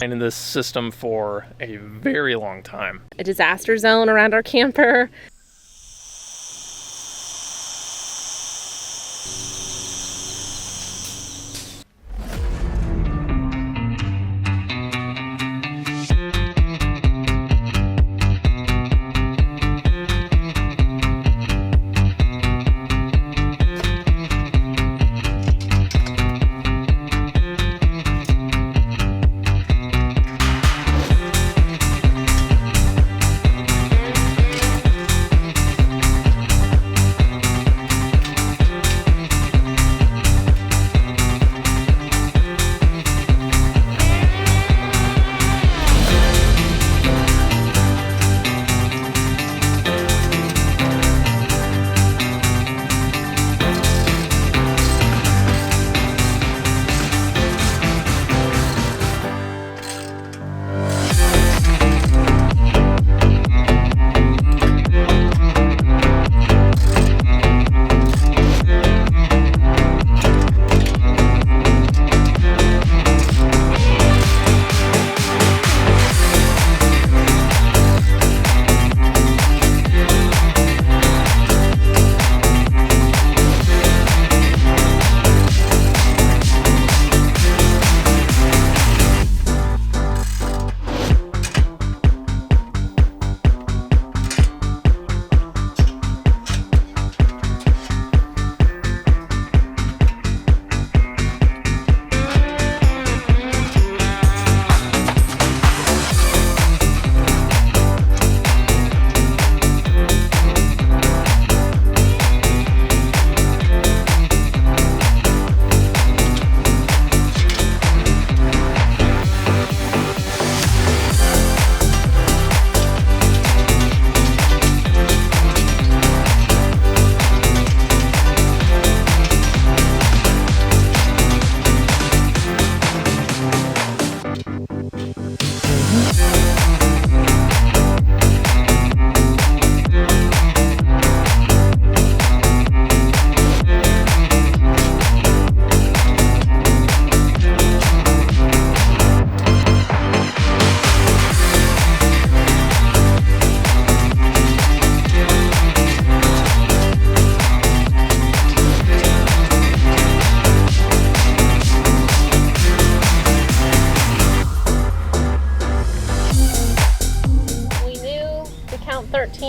in this system for a very long time. A disaster zone around our camper.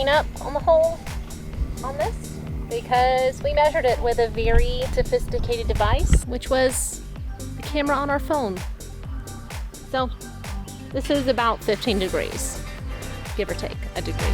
Up on the hole on this because we measured it with a very sophisticated device, which was the camera on our phone. So this is about 15 degrees, give or take a degree.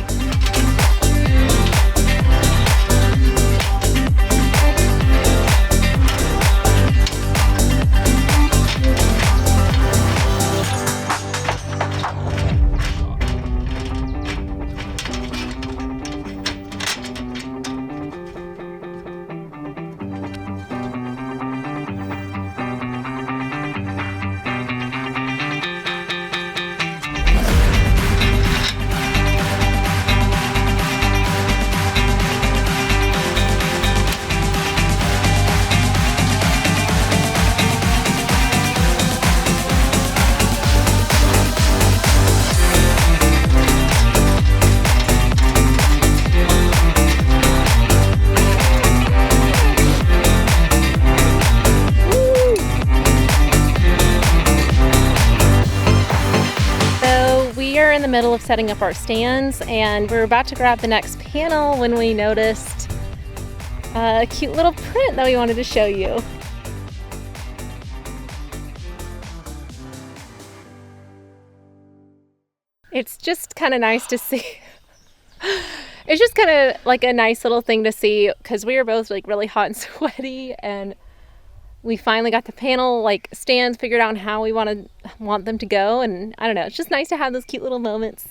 In the middle of setting up our stands, and we're about to grab the next panel when we noticed a cute little print that we wanted to show you. It's just kind of nice to see. It's just kind of like a nice little thing to see because we were both like really hot and sweaty, and we finally got the panel like stands figured out how we want them to go, and I don't know, it's just nice to have those cute little moments.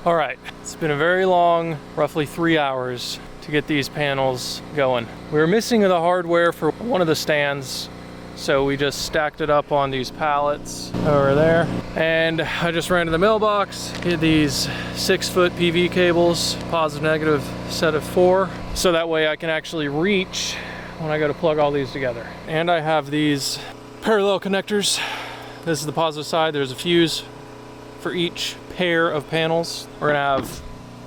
All right, it's been a very long, roughly 3 hours to get these panels going. We were missing the hardware for one of the stands, so we just stacked it up on these pallets over there. And I just ran to the mailbox, get these 6-foot PV cables, positive negative set of 4, so that way I can actually reach when I go to plug all these together. And I have these parallel connectors. This is the positive side. There's a fuse for each pair of panels. We're gonna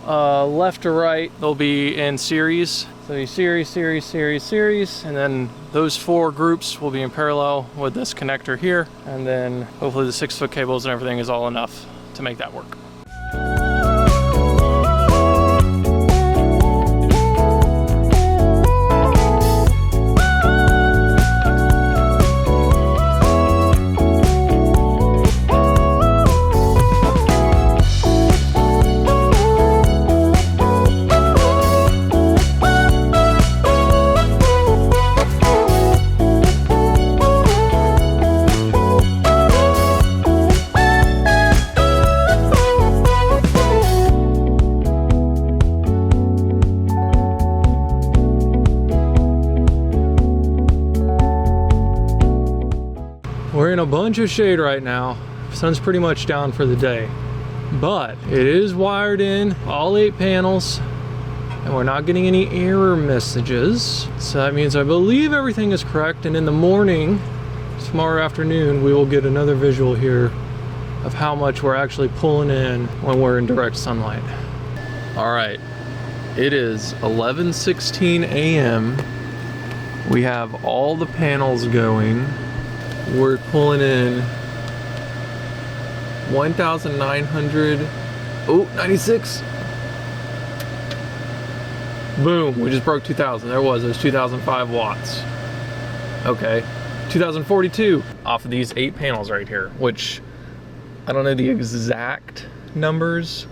have left to right, they'll be in series. So you series, and then those 4 groups will be in parallel with this connector here. And then hopefully the 6-foot cables and everything is all enough to make that work. We're in a bunch of shade right now. Sun's pretty much down for the day, but it is wired in, all 8 panels, and we're not getting any error messages. So that means I believe everything is correct, and in the morning, tomorrow afternoon, we will get another visual here of how much we're actually pulling in when we're in direct sunlight. All right, it is 11:16 a.m. We have all the panels going. We're pulling in 1,900, 96. Boom, we just broke 2,000. There was 2,005 watts. Okay, 2,042 off of these 8 panels right here, which I don't know the exact numbers,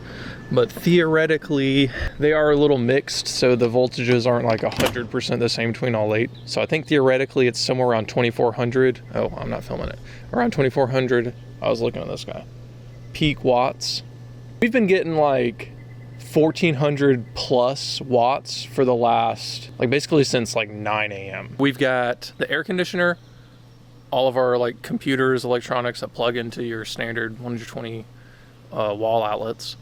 but theoretically they are a little mixed, so the voltages aren't like 100% the same between all 8. So I think theoretically it's somewhere around 2,400. Oh, I'm not filming it. Around 2,400. I was looking at this guy. Peak watts. We've been getting like 1,400 plus watts for the last, like basically since like 9 a.m. We've got the air conditioner, all of our like computers, electronics that plug into your standard 120 wall outlets.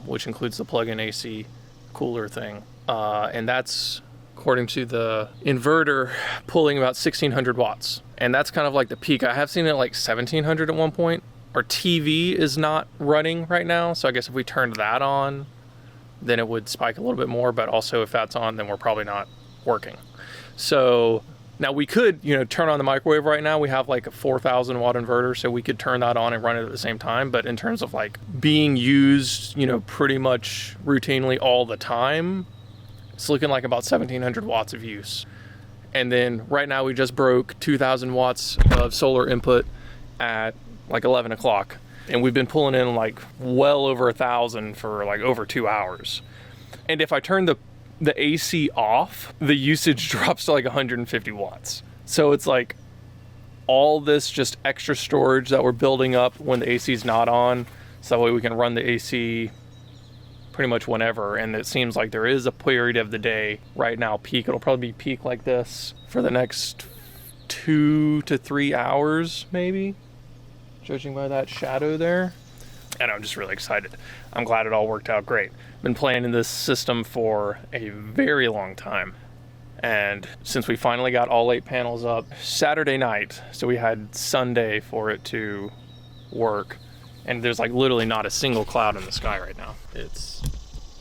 Which includes the plug-in AC cooler thing. And that's, according to the inverter, pulling about 1,600 watts. And that's kind of like the peak. I have seen it like 1,700 at one point. Our TV is not running right now, so I guess if we turned that on, then it would spike a little bit more, but also if that's on, then we're probably not working. So now we could, turn on the microwave right now. We have like a 4,000 watt inverter, so we could turn that on and run it at the same time. But in terms of like being used, pretty much routinely all the time, it's looking like about 1,700 watts of use. And then right now we just broke 2,000 watts of solar input at like 11 o'clock. And we've been pulling in like well over 1,000 for like over 2 hours. And if I turn the AC off, the usage drops to like 150 watts. So it's like all this just extra storage that we're building up when the AC is not on, so that way we can run the AC pretty much whenever. And it seems like there is a period of the day right now peak. It'll probably be peak like this for the next 2 to 3 hours maybe, judging by that shadow there. And I'm just really excited. I'm glad it all worked out great. Been planning this system for a very long time. And since we finally got all 8 panels up Saturday night, so we had Sunday for it to work. And there's like literally not a single cloud in the sky right now. It's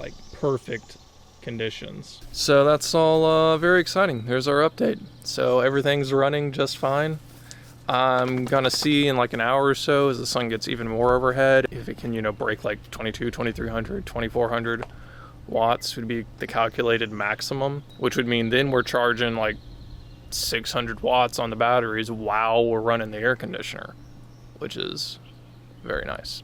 like perfect conditions. So that's all very exciting. There's our update. So everything's running just fine. I'm gonna see in like an hour or so as the sun gets even more overhead if it can, break like 2,300, 2,400 watts would be the calculated maximum, which would mean then we're charging like 600 watts on the batteries while we're running the air conditioner, which is very nice.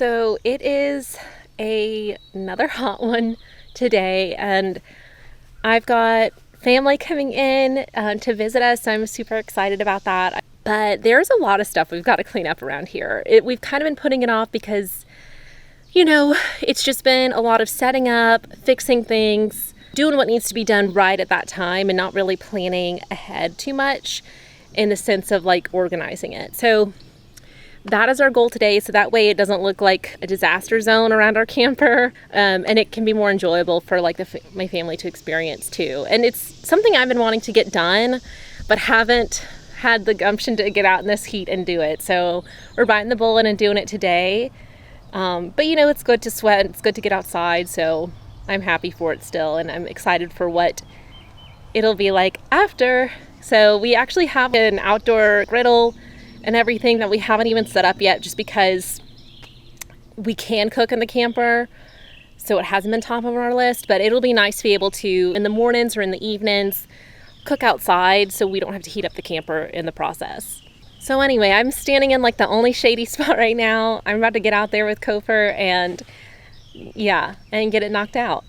So it is another hot one today, and I've got family coming in to visit us, so I'm super excited about that. But there's a lot of stuff we've got to clean up around here. We've kind of been putting it off because, you know, it's just been a lot of setting up, fixing things, doing what needs to be done right at that time, and not really planning ahead too much in the sense of like organizing it. So that is our goal today, so that way it doesn't look like a disaster zone around our camper, and it can be more enjoyable for like my family to experience too. And it's something I've been wanting to get done, but haven't had the gumption to get out in this heat and do it. So we're biting the bullet and doing it today. But you know, it's good to sweat, it's good to get outside, so I'm happy for it still, and I'm excited for what it'll be like after. So we actually have an outdoor griddle and everything that we haven't even set up yet, just because we can cook in the camper, so it hasn't been top of our list. But it'll be nice to be able to, in the mornings or in the evenings, cook outside so we don't have to heat up the camper in the process. So anyway, I'm standing in like the only shady spot right now. I'm about to get out there with Kofer and get it knocked out.